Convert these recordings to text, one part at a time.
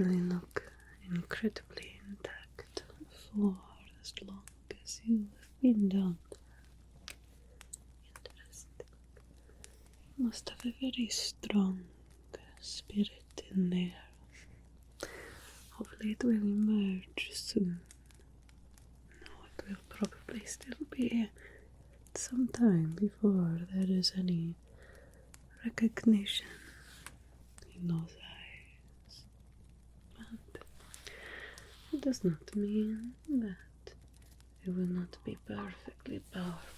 actually look incredibly intact for as long as you have been down. Interesting. You must have a very strong spirit in there. Hopefully it will emerge soon. No, it will probably still be some time before there is any recognition in those eyes. But it does not mean that it will not be perfectly powerful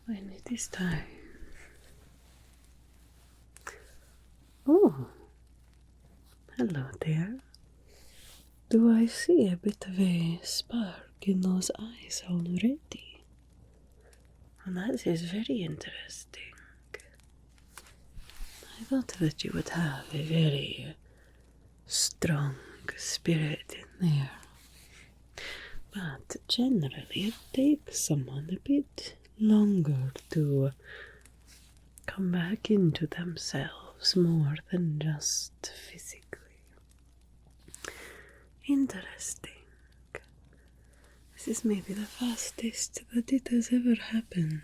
when it is time. Oh, hello there. Do I see a bit of a spark in those eyes already? And that is very interesting. I thought that you would have a very strong spirit in there. But generally it takes someone a bit longer to come back into themselves more than just physically. Interesting. This is maybe the fastest that it has ever happened.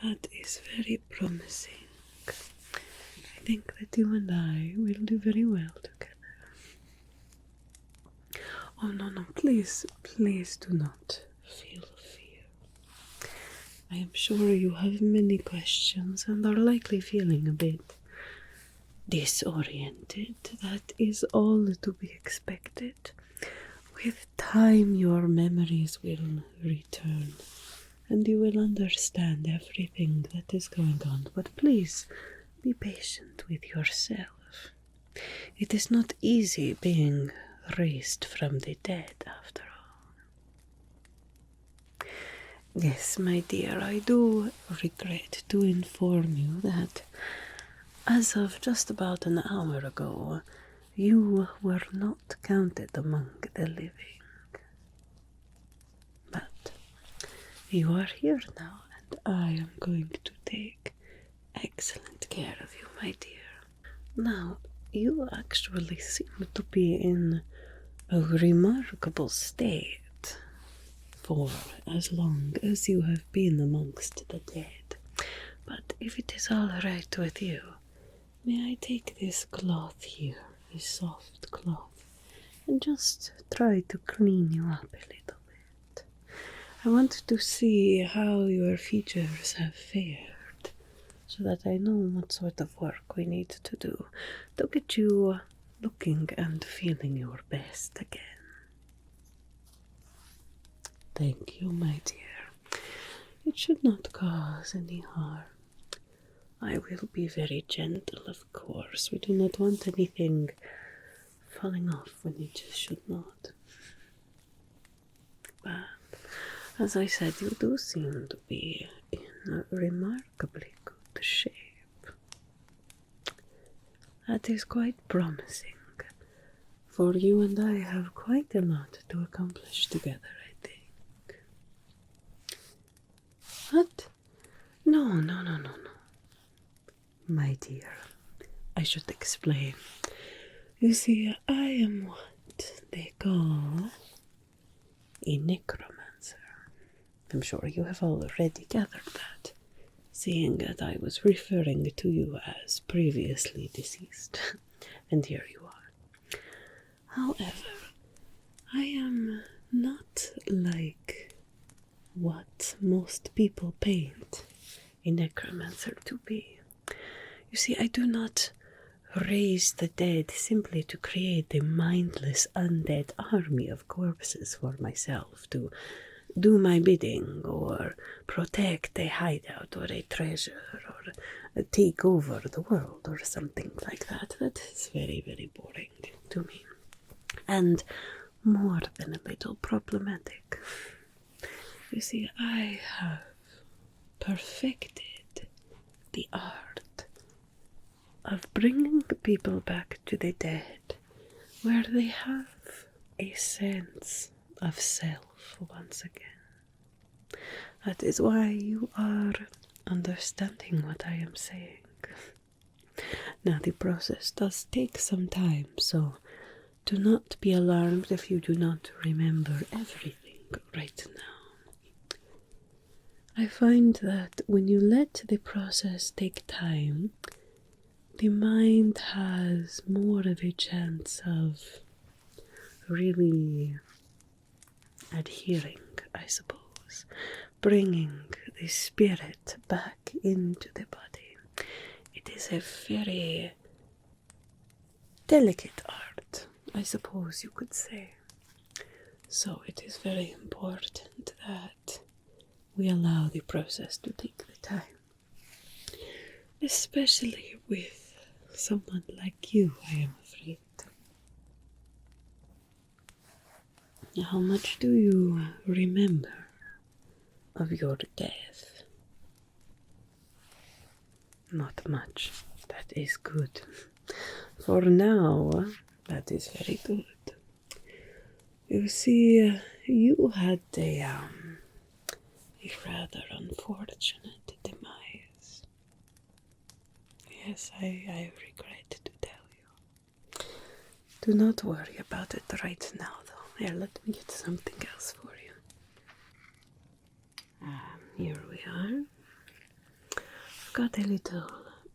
That is very promising. I think that you and I will do very well together. Oh, no, please do not feel fear. I am sure you have many questions and are likely feeling a bit disoriented. That is all to be expected. With time, your memories will return and you will understand everything that is going on. But please be patient with yourself. It is not easy being raised from the dead, after all. Yes, my dear, I do regret to inform you that as of just about an hour ago, you were not counted among the living. But you are here now, and I am going to take excellent care of you, my dear. Now, you actually seem to be in a remarkable state for as long as you have been amongst the dead. But if it is all right with you, may I take this cloth here, this soft cloth, and just try to clean you up a little bit? I want to see how your features have fared, so that I know what sort of work we need to do to get you looking and feeling your best again. Thank you, my dear. It should not cause any harm. I will be very gentle, of course. We do not want anything falling off when it just should not. But, as I said, you do seem to be in a remarkably good shape. That is quite promising, for you and I have quite a lot to accomplish together, I think. What? No. My dear, I should explain. You see, I am what they call a necromancer. I'm sure you have already gathered that, seeing that I was referring to you as previously deceased, and here you are. However, I am not like what most people paint a necromancer to be. You see, I do not raise the dead simply to create a mindless undead army of corpses for myself to do my bidding or protect a hideout or a treasure or take over the world or something like that. That is very, very boring to me, and more than a little problematic. You see, I have perfected the art of bringing people back to the dead, where they have a sense of self once again. That is why you are understanding what I am saying. Now, the process does take some time, so do not be alarmed if you do not remember everything right now. I find that when you let the process take time, the mind has more of a chance of really adhering, I suppose, bringing the spirit back into the body. It is a very delicate art, I suppose you could say. So it is very important that we allow the process to take the time. Especially with someone like you, I am afraid. How much do you remember of your death? Not much. That is good. For now, that is very good. You see, you had a rather unfortunate demise. Yes, I regret to tell you. Do not worry about it right now, though. Here, let me get something else for you. Here we are. I've got a little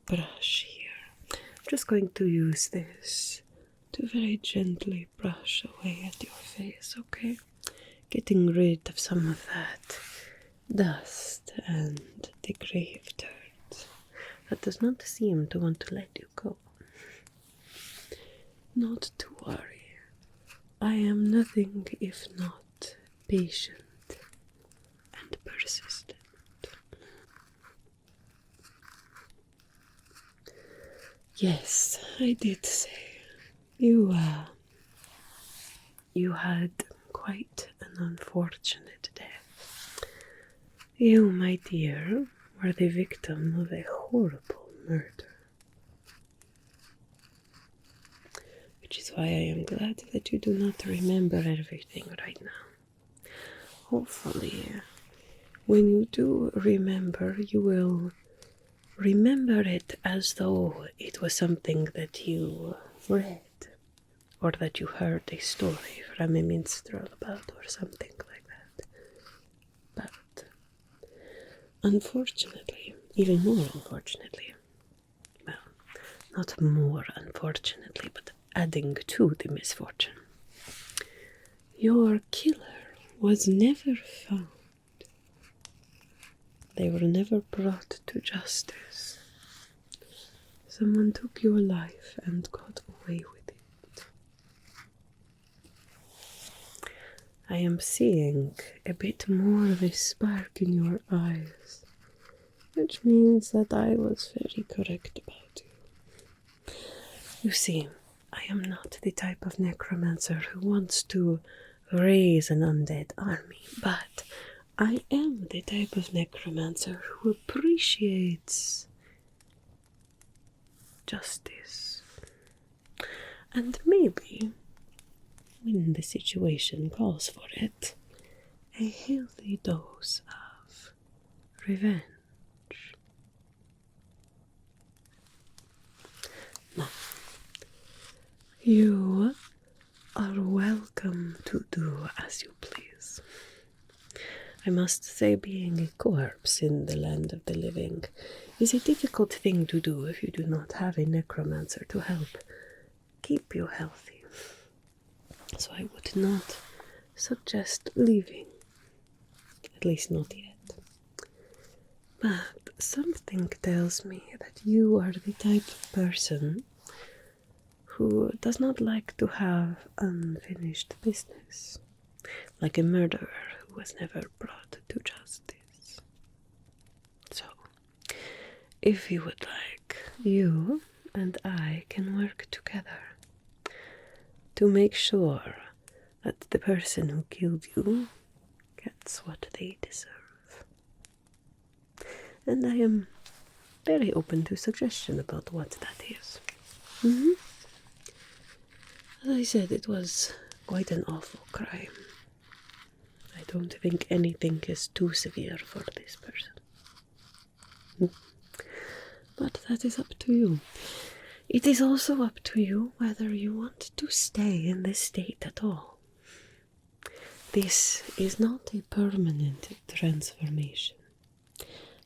brush here. I'm just going to use this to very gently brush away at your face, okay? Getting rid of some of that dust and the grave dirt that does not seem to want to let you go. Not to worry. I am nothing if not patient and persistent. Yes, I did say you had quite an unfortunate death. You, my dear, were the victim of a horrible murder. Which is why I am glad that you do not remember everything right now. Hopefully, when you do remember, you will remember it as though it was something that you read, or that you heard a story from a minstrel about, or something like that. But, unfortunately, even more unfortunately, well, not more unfortunately, but adding to the misfortune, your killer was never found. They were never brought to justice. Someone took your life and got away with it. I am seeing a bit more of a spark in your eyes, which means that I was very correct about you. You see, I am not the type of necromancer who wants to raise an undead army, but I am the type of necromancer who appreciates justice. And maybe, when the situation calls for it, a healthy dose of revenge. Now, you are welcome to do as you please. I must say, being a corpse in the land of the living is a difficult thing to do if you do not have a necromancer to help keep you healthy. So I would not suggest leaving, at least not yet. But something tells me that you are the type of person who does not like to have unfinished business, like a murderer who was never brought to justice. So, if you would like, you and I can work together to make sure that the person who killed you gets what they deserve. And I am very open to suggestion about what that is. As I said, it was quite an awful crime. I don't think anything is too severe for this person. But that is up to you. It is also up to you whether you want to stay in this state at all. This is not a permanent transformation.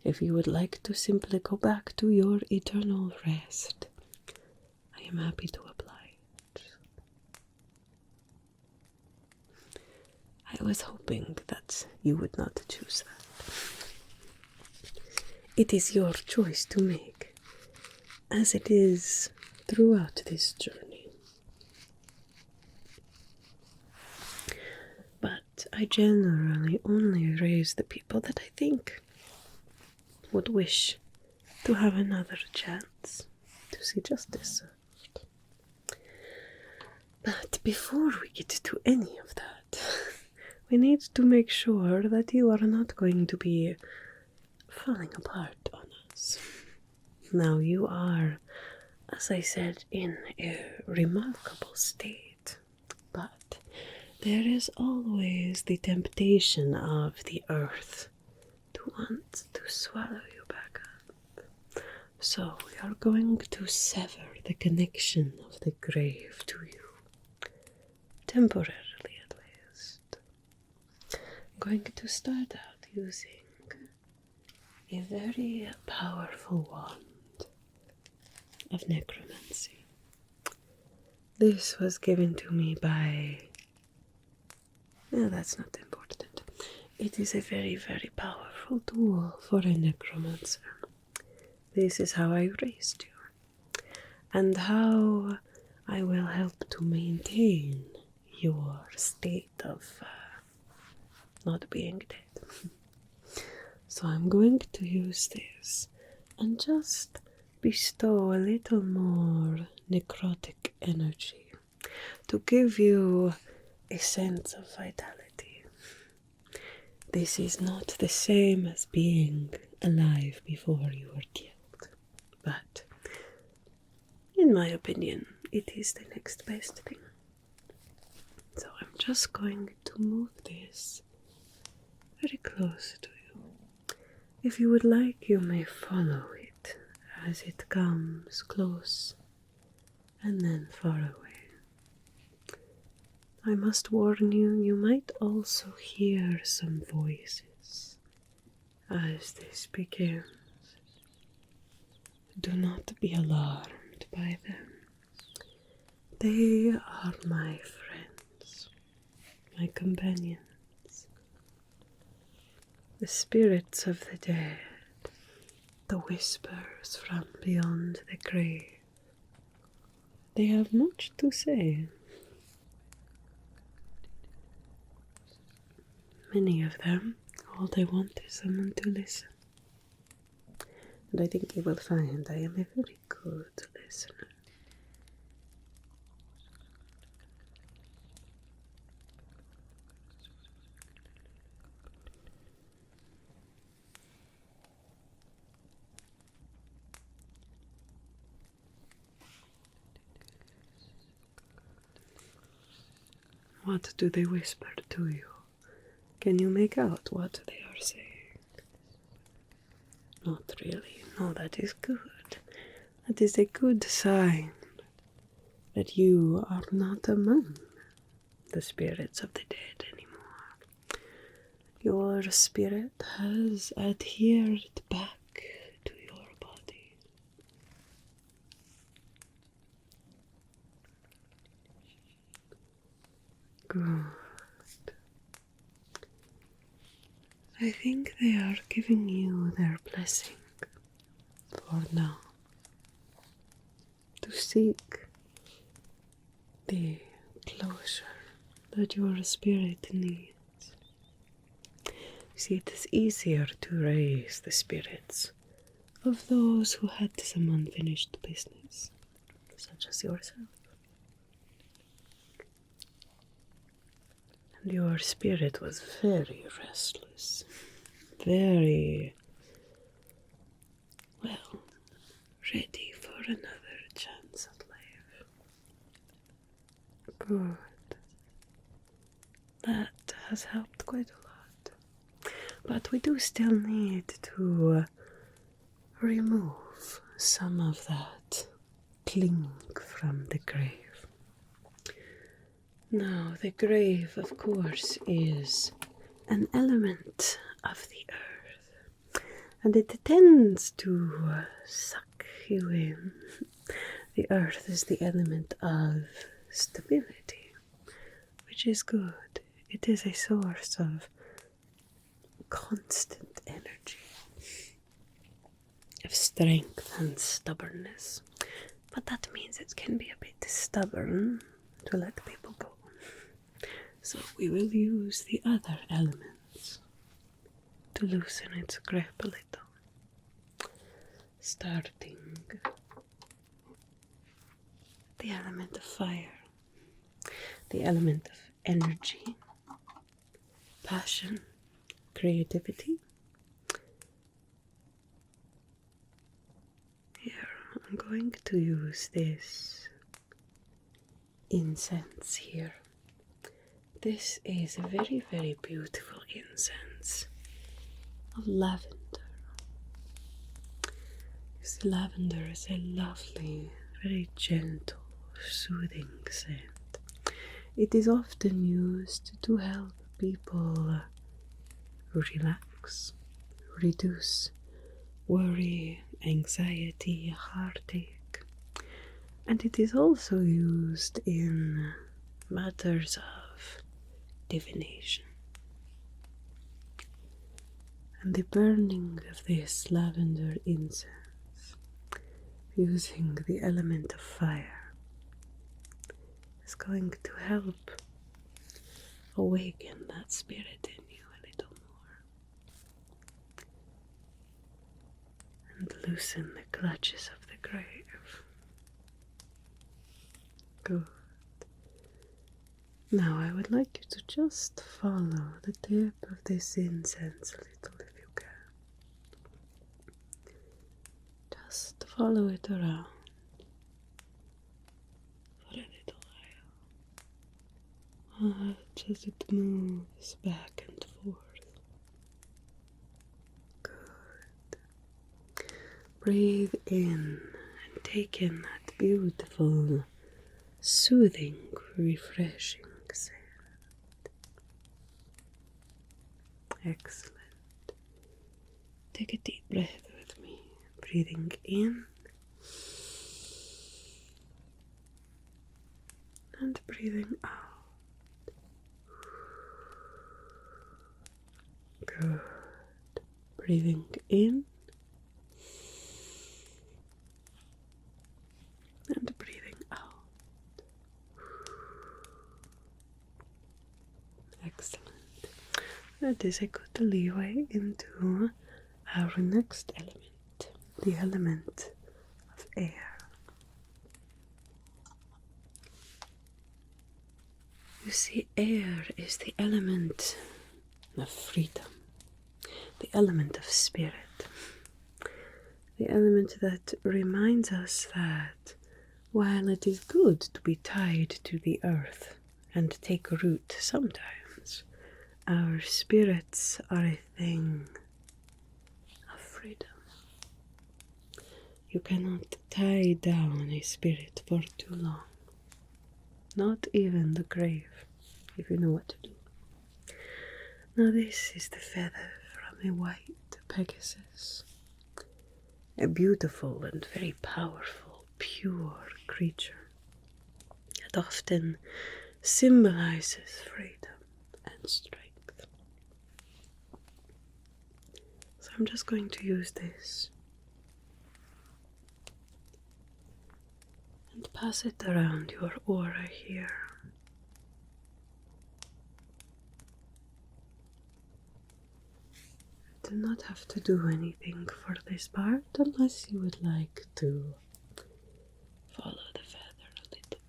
If you would like to simply go back to your eternal rest, I am happy to oblige. I was hoping that you would not choose that. It is your choice to make, as it is throughout this journey. But I generally only raise the people that I think would wish to have another chance to see justice served. But before we get to any of that, we need to make sure that you are not going to be falling apart on us. Now you are, as I said, in a remarkable state, but there is always the temptation of the earth to want to swallow you back up. So we are going to sever the connection of the grave to you, temporarily at least. I'm going to start out using a very powerful wand of necromancy. This was given to me by... that's not important. It is a very, very powerful tool for a necromancer. This is how I raised you, and how I will help to maintain your state of not being dead. So I'm going to use this and just bestow a little more necrotic energy to give you a sense of vitality. This is not the same as being alive before you were killed, but in my opinion, it is the next best thing. So I'm just going to move this very close to you. If you would like, you may follow it as it comes close and then far away. I must warn you, you might also hear some voices as this begins. Do not be alarmed by them. They are my friends, my companions, the spirits of the dead, the whispers from beyond the grave. They have much to say. Many of them, all they want is someone to listen. And I think you will find I am a very good listener. What do they whisper to you? Can you make out what they are saying? Not really. No, that is good. That is a good sign that you are not among the spirits of the dead anymore. Your spirit has adhered back to your body. Good. I think they are giving you their blessing for now, to seek the closure that your spirit needs. You see, it is easier to raise the spirits of those who had some unfinished business, such as yourself. And your spirit was very restless, very, well, ready for another chance at life. Good. That has helped quite a lot. But we do still need to remove some of that clinging from the grave. Now, the grave, of course, is an element of the earth, and it tends to suck you in. The earth is the element of stability, which is good. It is a source of constant energy, of strength and stubbornness. But that means it can be a bit stubborn to let people go. So we will use the other elements to loosen its grip a little. Starting the element of fire, the element of energy, passion, creativity. Here, I'm going to use this incense here. This is a very, very beautiful incense of lavender. You see, lavender is a lovely, very gentle, soothing scent. It is often used to help people relax, reduce worry, anxiety, heartache. And it is also used in matters of divination. And the burning of this lavender incense, using the element of fire, is going to help awaken that spirit in you a little more and loosen the clutches of the grave. Good. Now I would like you to just follow the tip of this incense a little if you can. Just follow it around for a little while. Watch as it moves back and forth. Good. Breathe in and take in that beautiful, soothing, refreshing scent. Excellent. Take a deep breath with me, breathing in and breathing out. Good. Breathing in and breathing out. Excellent. That is a good leeway into our next element, the element of air. You see, air is the element of freedom, the element of spirit, the element that reminds us that while it is good to be tied to the earth and take root sometimes, our spirits are a thing of freedom. You cannot tie down a spirit for too long, not even the grave, if you know what to do. Now this is the feather from a white Pegasus, a beautiful and very powerful, pure creature that often symbolizes freedom and strength. So I'm just going to use this and pass it around your aura here. Do not have to do anything for this part unless you would like to follow the feather a little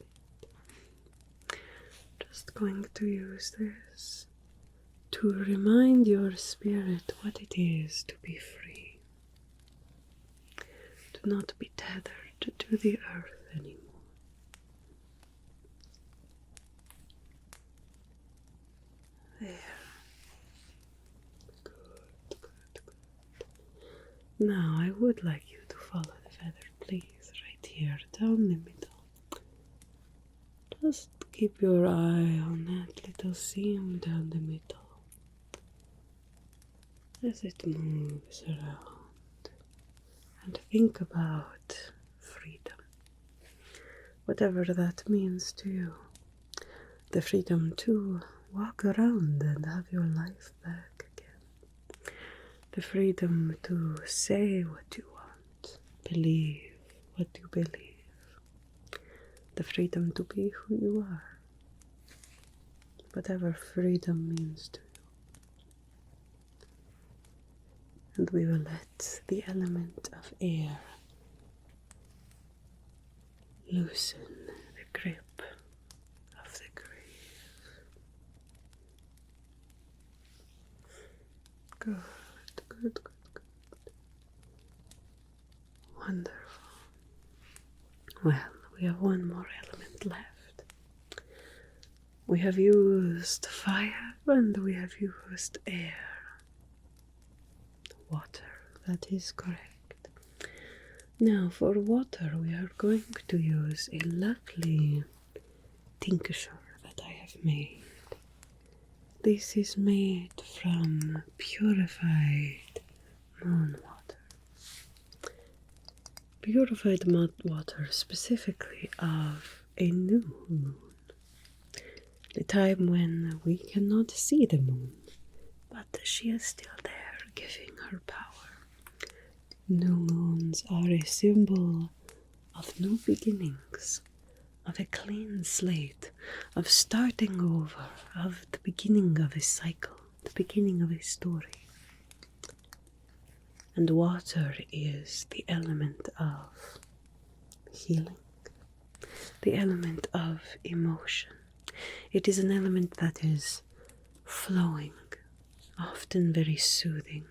bit. Just going to use this to remind your spirit what it is to be free, to not be tethered to the earth anymore. There. Good. Now I would like you to follow the feather please, right here, down the middle. Just keep your eye on that little seam down the middle as it moves around. And think about freedom, whatever that means to you. The freedom to walk around and have your life back again. The freedom to say what you want, believe what you believe. The freedom to be who you are. Whatever freedom means to you. And we will let the element of air loosen the grip of the grave. Good, good, good, good. Wonderful. Well, we have one more element left. We have used fire and we have used air. Water, that is correct. Now for water we are going to use a lovely tincture that I have made. This is made from purified moon water. Purified mud water specifically of a new moon. The time when we cannot see the moon, but she is still there giving her power. New moons are a symbol of new beginnings, of a clean slate, of starting over, of the beginning of a cycle, the beginning of a story. And water is the element of healing, the element of emotion. It is an element that is flowing, often very soothing,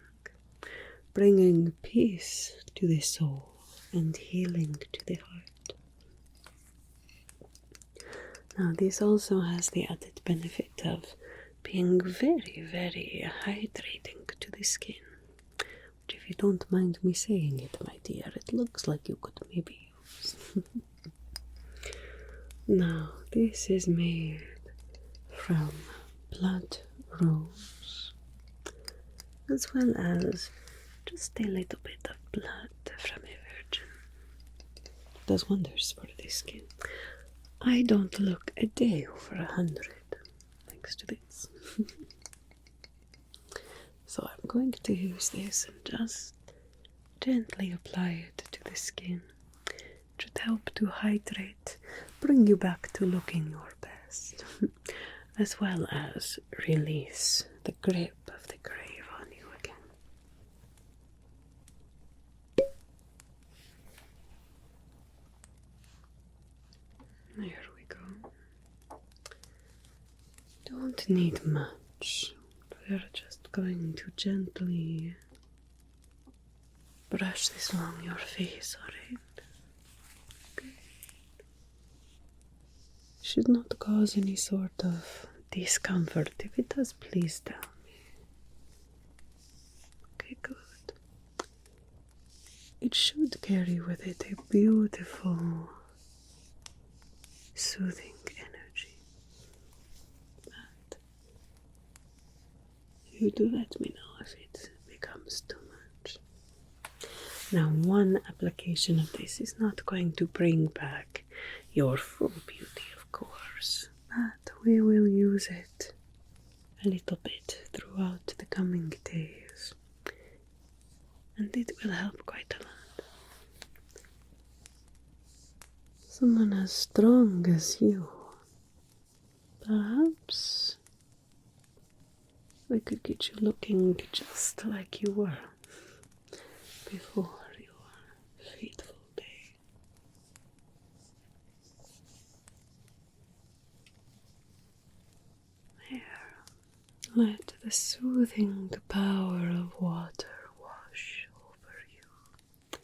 bringing peace to the soul and healing to the heart. Now, this also has the added benefit of being very, very hydrating to the skin. But if you don't mind me saying it, my dear, it looks like you could maybe use. Now, this is made from blood rose, as well as just a little bit of blood from a virgin. It does wonders for the skin. I don't look a day over 100 thanks to this. So I'm going to use this and just gently apply it to the skin. It should help to hydrate, bring you back to looking your best, as well as release the grip of the grave on you again. There we go. Don't need much. We're just going to gently brush this along your face, alright? Okay. Should not cause any sort of discomfort. If it does, please tell me. Okay, good. It should carry with it a beautiful, soothing energy. But you do let me know if it becomes too much. Now, one application of this is not going to bring back your full beauty, of course, but we will use it a little bit throughout the coming days, and it will help quite a lot. Someone as strong as you, perhaps we could get you looking just like you were before your fateful day. There, let the soothing power of water wash over you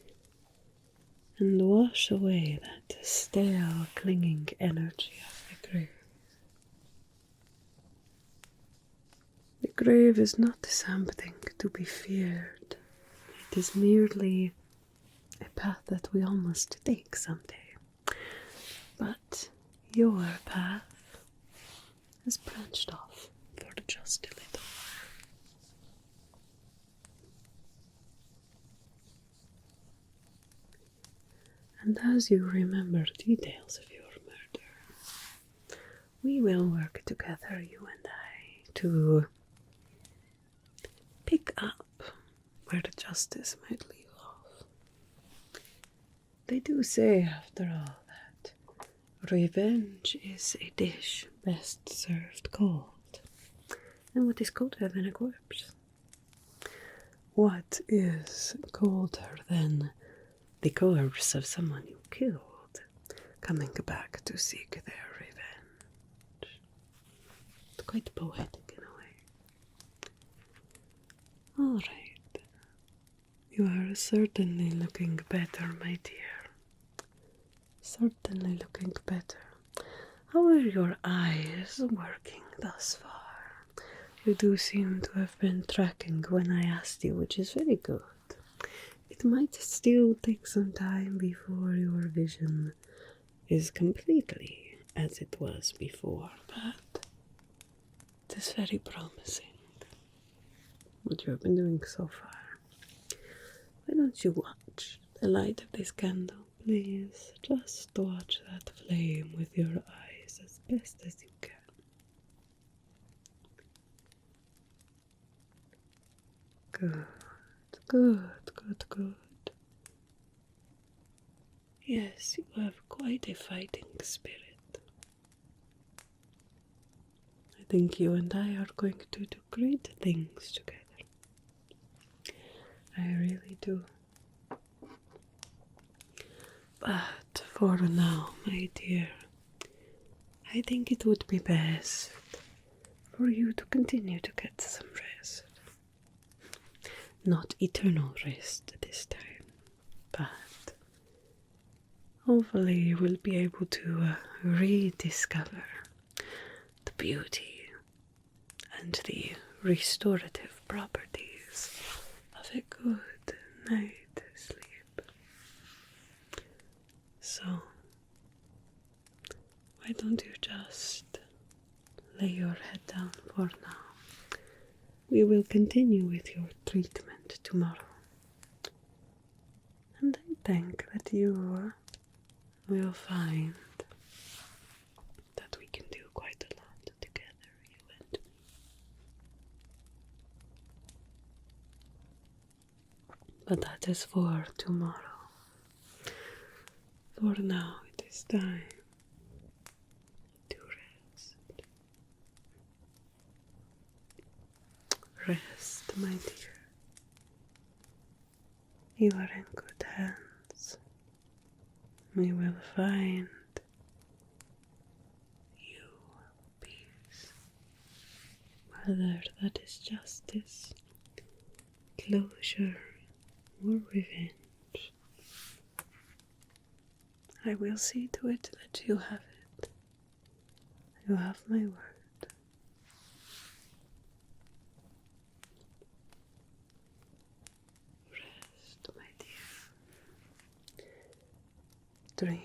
and wash away that stale, clinging energy of the grave. The grave is not something to be feared. It is merely a path that we all must take someday. But your path has branched off for just a little. And as you remember details of your murder, we will work together, you and I, to pick up where the justice might leave off. They do say, after all, that revenge is a dish best served cold. And what is colder than a corpse? What is colder than the corpse of someone you killed coming back to seek their revenge? It's quite poetic in a way. All right. You are certainly looking better, my dear. Certainly looking better. How are your eyes working thus far? You do seem to have been tracking when I asked you, which is very good. It might still take some time before your vision is completely as it was before, but it is very promising what you have been doing so far. Why don't you watch the light of this candle, please? Just watch that flame with your eyes as best as you can. Good, good, good, good. Yes, you have quite a fighting spirit. I think you and I are going to do great things together. I really do. But for now, my dear, I think it would be best for you to continue to get some rest. Not eternal rest this time, but hopefully you will be able to rediscover the beauty and the restorative properties of a good night sleep. So, why don't you just lay your head down for now? We will continue with your treatment tomorrow. And I think that you will find that we can do quite a lot together, you and me. But that is for tomorrow. For now, it is time to rest. Rest, my dear. You are in good hands. We will find you peace. Whether that is justice, closure, or revenge. I will see to it that you have it. You have my word. Rest, my dear. Dream.